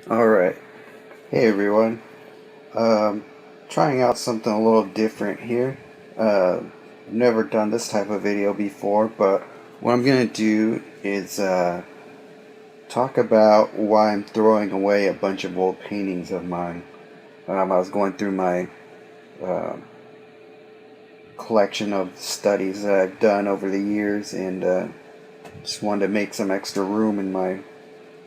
Alright, hey everyone. Um, Trying out something a little different here. Never done this type of video before, but what I'm gonna do is talk about why I'm throwing away a bunch of old paintings of mine. I was going through my uh, collection of studies that I've done over the years and just wanted to make some extra room in my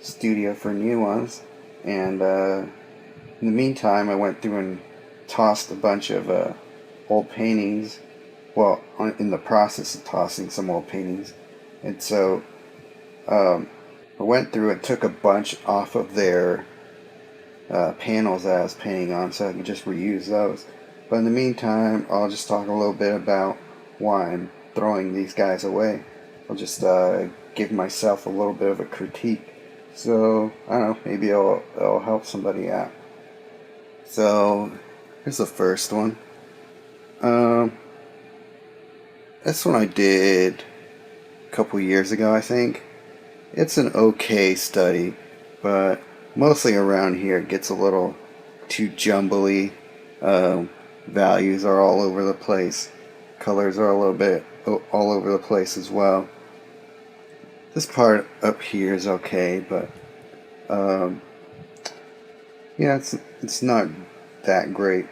studio for new ones. And in the meantime, I went through and tossed a bunch of old paintings. Well, in the process of tossing some old paintings. And so um, I went through and took a bunch off of their panels that I was painting on so I could just reuse those. But in the meantime, I'll just talk a little bit about why I'm throwing these guys away. I'll just give myself a little bit of a critique. So, I don't know, maybe it'll help somebody out. So, here's the first one. Um, this one I did a couple years ago, I think. It's an okay study, but mostly around here it gets a little too jumbly. Values are all over the place. Colors are a little bit all over the place as well. This part up here is okay, but yeah, it's not that great.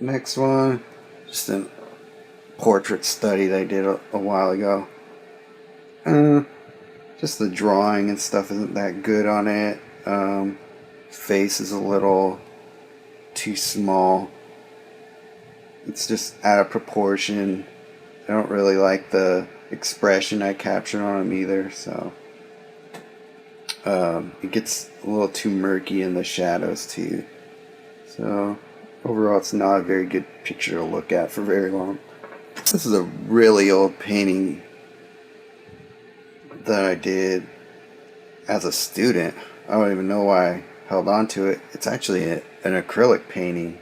Next one, just a portrait study that I did a while ago. Just the drawing and stuff isn't that good on it. Face is a little too small. It's just out of proportion. I don't really like the expression I captured on him either, so it gets a little too murky in the shadows too. So overall, it's not a very good picture to look at for very long. This is a really old painting that I did as a student. I don't even know why I held on to it. It's actually an acrylic painting.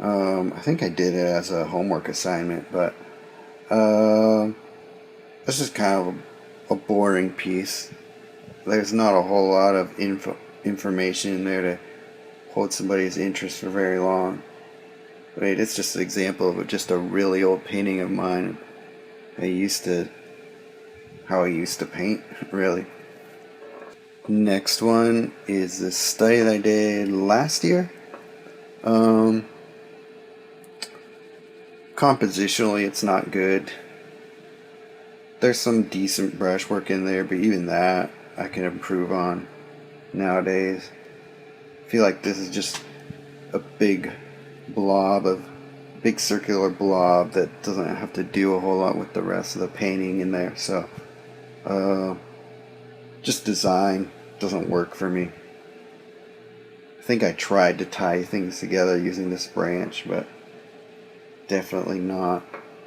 I think I did it as a homework assignment, but this is kind of a boring piece. There's not a whole lot of information in there to hold somebody's interest for very long. But it's just an example of just a really old painting of mine. How I used to paint, really. Next one is this study that I did last year. Compositionally, it's not good. There's some decent brushwork in there, but even that I can improve on nowadays. I feel like this is just a big circular blob that doesn't have to do a whole lot with the rest of the painting in there. So, just design doesn't work for me. I think I tried to tie things together using this branch, but definitely not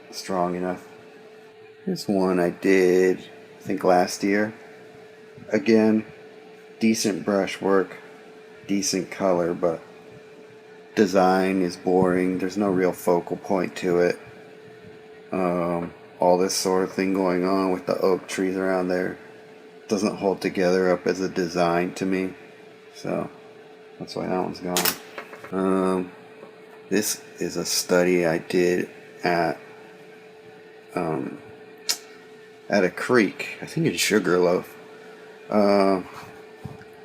strong enough. Here's one I did, I think last year. Again, decent brushwork, decent color, but design is boring. There's no real focal point to it. All this sort of thing going on with the oak trees around there doesn't hold together up as a design to me. So that's why that one's gone. This is a study I did at a creek, I think in Sugarloaf.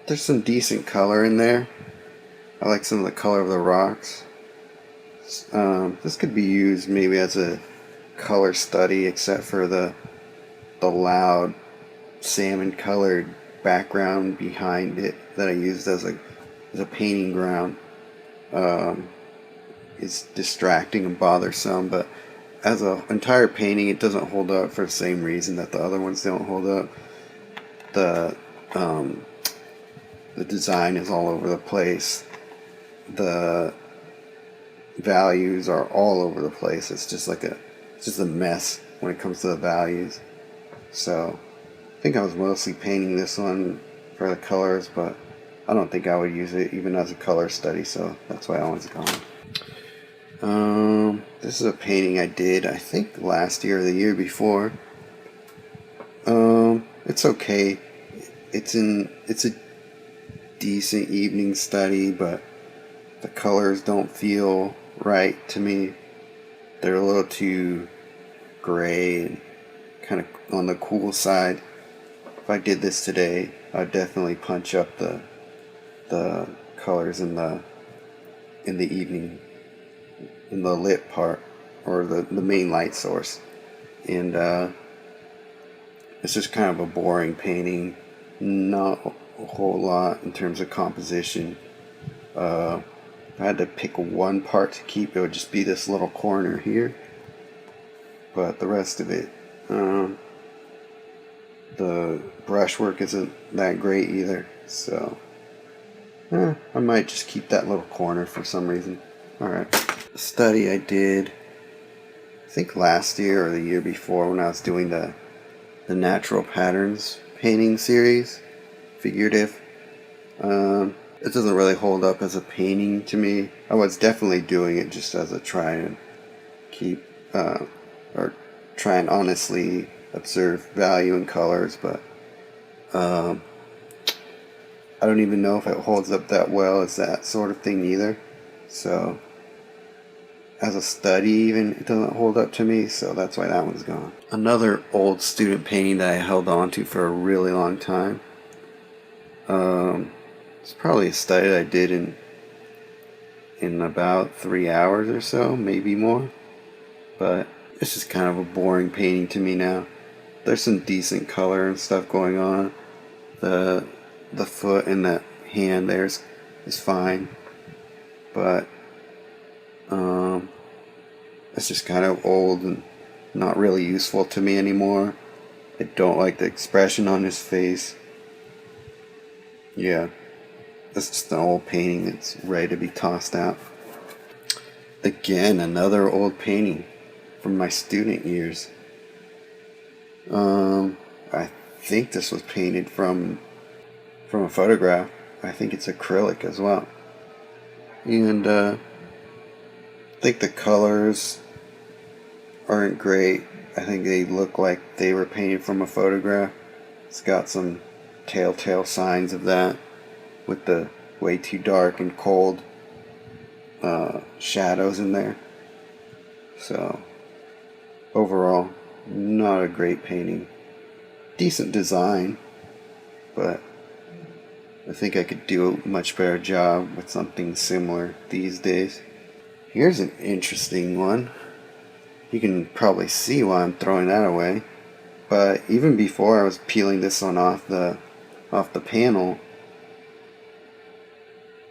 There's some decent color in there. I like some of the color of the rocks. This could be used maybe as a color study, except for the loud salmon colored background behind it that I used as a painting ground. It's distracting and bothersome, but as an entire painting, it doesn't hold up for the same reason that the other ones don't hold up. The design is all over the place. The values are all over the place. It's just a mess when it comes to the values. So I think I was mostly painting this one for the colors, but I don't think I would use it even as a color study, so that's why that one's gone. This is a painting I did, I think last year or the year before. It's okay. It's a decent evening study, but the colors don't feel right to me. They're a little too gray and kind of on the cool side. If I did this today, I'd definitely punch up the colors in the evening, in the lit part, or the main light source. And it's just kind of a boring painting, not a whole lot in terms of composition. If I had to pick one part to keep, it would just be this little corner here. But the rest of it, the brushwork isn't that great either. So I might just keep that little corner for some reason. Alright. The study I did, I think last year or the year before, when I was doing the natural patterns painting series, figurative. It doesn't really hold up as a painting to me. I was definitely doing it just as a try and keep, or try and honestly observe value in colors, but I don't even know if it holds up that well as that sort of thing either. So as a study even, it doesn't hold up to me, so that's why that one's gone. Another old student painting that I held on to for a really long time. It's probably a study I did in about 3 hours or so, maybe more. But it's just kind of a boring painting to me now. There's some decent color and stuff going on. The foot and the hand there is fine, but it's just kind of old and not really useful to me anymore. I don't like the expression on his face. Yeah, it's just an old painting that's ready to be tossed out. Again, another old painting from my student years. I think this was painted from a photograph. I think it's acrylic as well. And I think the colors aren't great. I think they look like they were painted from a photograph. It's got some telltale signs of that, with the way too dark and cold shadows in there. So overall, not a great painting. Decent design, but I think I could do a much better job with something similar these days. Here's an interesting one. You can probably see why I'm throwing that away. But even before I was peeling this one off the panel,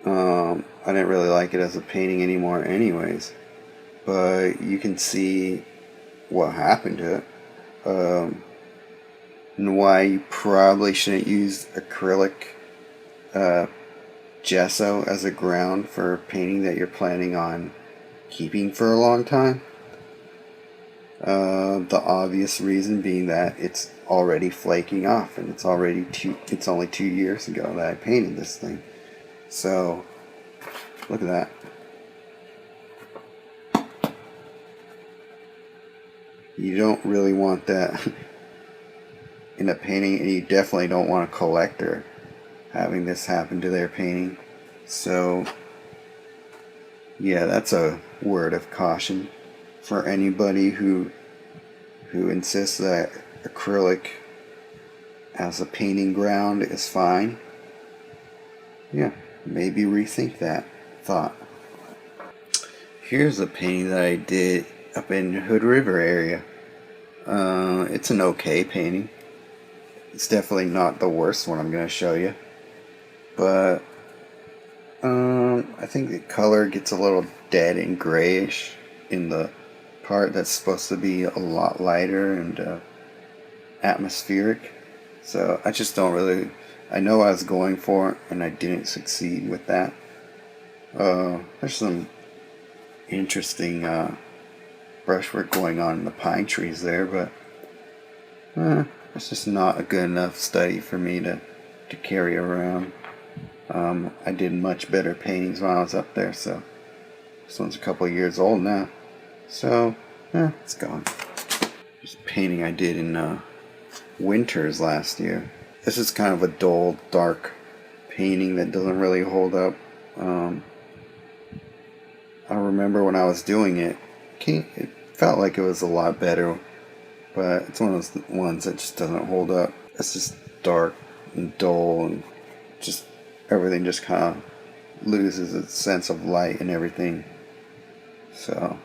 I didn't really like it as a painting anymore anyways. But you can see what happened to it. And why you probably shouldn't use acrylic gesso as a ground for painting that you're planning on keeping for a long time. The obvious reason being that it's already flaking off, and it's only 2 years ago that I painted this thing. So look at that. You don't really want that in a painting, and you definitely don't want a collector having this happen to their painting. So yeah, that's a word of caution for anybody who insists that acrylic as a painting ground is fine. Yeah, maybe rethink that thought. Here's a painting that I did up in Hood River area. It's an okay painting. It's definitely not the worst one I'm going to show you. But I think the color gets a little dead and grayish in the part that's supposed to be a lot lighter and atmospheric. So I just don't really... I know I was going for it, and I didn't succeed with that. There's some interesting brushwork going on in the pine trees there, but it's just not a good enough study for me to carry around. I did much better paintings when I was up there, so this one's a couple of years old now. So, it's gone. This painting I did in Winters last year. This is kind of a dull, dark painting that doesn't really hold up. I remember when I was doing it, it felt like it was a lot better, but it's one of those ones that just doesn't hold up. It's just dark and dull, and just everything just kind of loses its sense of light and everything. So,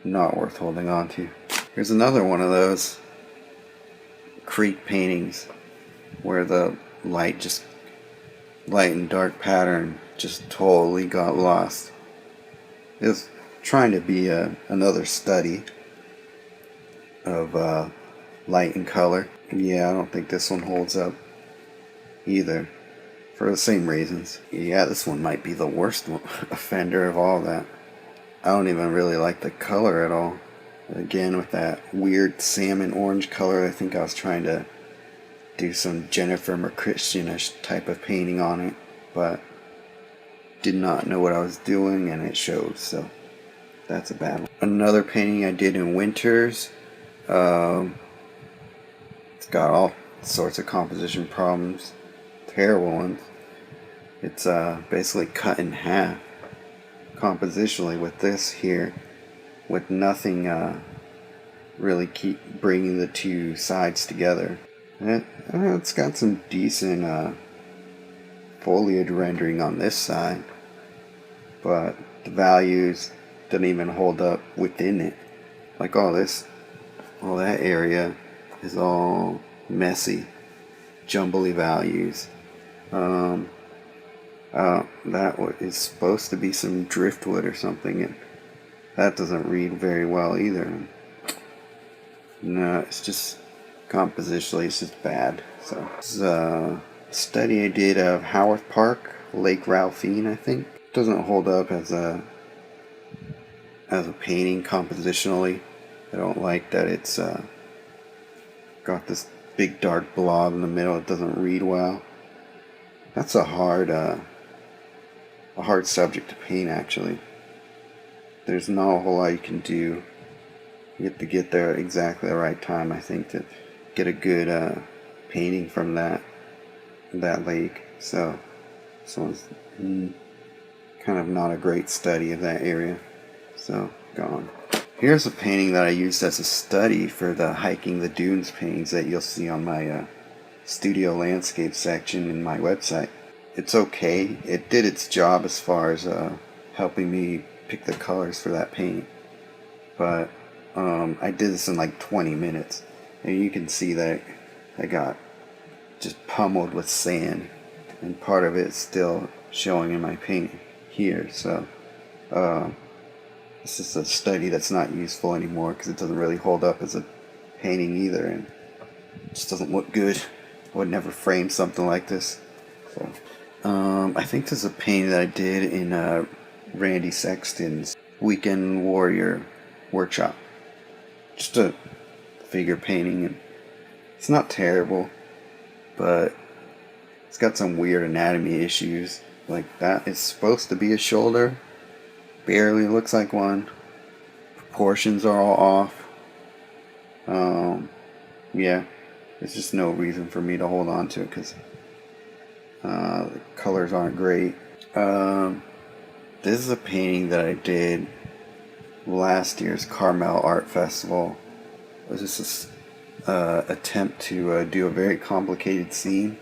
not worth holding on to. Here's another one of those creek paintings where the light and dark pattern just totally got lost. It was trying to be another study of light and color. Yeah, I don't think this one holds up either, for the same reasons. Yeah, this one might be the worst offender of all that. I don't even really like the color at all. Again, with that weird salmon orange color, I think I was trying to do some Jennifer McChristianish type of painting on it, but did not know what I was doing, and it showed, so that's a bad one. Another painting I did in Winters. It's got all sorts of composition problems, terrible ones. It's basically cut in half compositionally with this here, with nothing really keep bringing the two sides together. It's got some decent foliage rendering on this side, but the values don't even hold up within it. Like all that area is all messy, jumbly values. That is supposed to be some driftwood or something, and that doesn't read very well either. No, it's just compositionally, it's just bad. So this is a study I did of Haworth Park, Lake Ralphine, I think. Doesn't hold up as a painting compositionally. I don't like that it's got this big dark blob in the middle. It doesn't read well. That's a hard subject to paint, actually. There's not a whole lot you can do. You have to get there at exactly the right time, I think, to get a good painting from that lake. So this one's kind of not a great study of that area. So, gone. Here's a painting that I used as a study for the Hiking the Dunes paintings that you'll see on my studio landscape section in my website. It's okay. It did its job as far as helping me pick the colors for that paint. But I did this in like 20 minutes. And you can see that I got just pummeled with sand. And part of it's still showing in my painting here. So this is a study that's not useful anymore because it doesn't really hold up as a painting either. And it just doesn't look good. I would never frame something like this. So I think this is a painting that I did in Randy Sexton's Weekend Warrior workshop. Just a figure painting, and it's not terrible, but it's got some weird anatomy issues. Like that is supposed to be a shoulder, barely looks like one. Proportions are all off. Yeah, there's just no reason for me to hold on to it because the colors aren't great. This is a painting that I did last year's Carmel Art Festival. It was just an attempt to do a very complicated scene,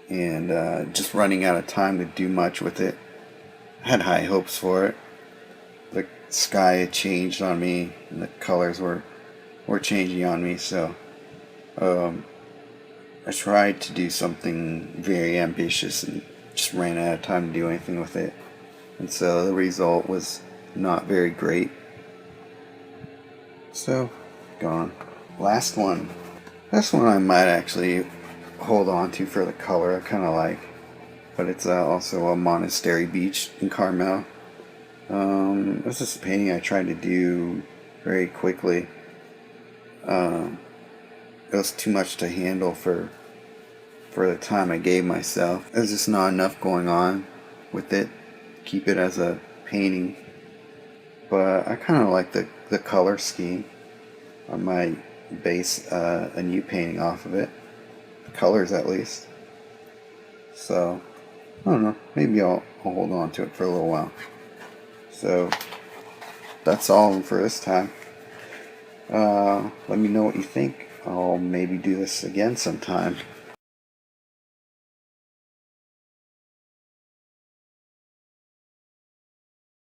and just running out of time to do much with it. I had high hopes for it. The sky had changed on me, and the colors were changing on me, so I tried to do something very ambitious and just ran out of time to do anything with it. And so the result was not very great. So, gone. Last one. This one I might actually hold on to for the color I kind of like. But it's also a monastery beach in Carmel. This is a painting I tried to do very quickly. It was too much to handle for the time I gave myself. There's just not enough going on with it. Keep it as a painting. But I kind of like the color scheme. I might base a new painting off of it. The colors, at least. So, I don't know. Maybe I'll hold on to it for a little while. So, that's all for this time. Let me know what you think. I'll maybe do this again sometime.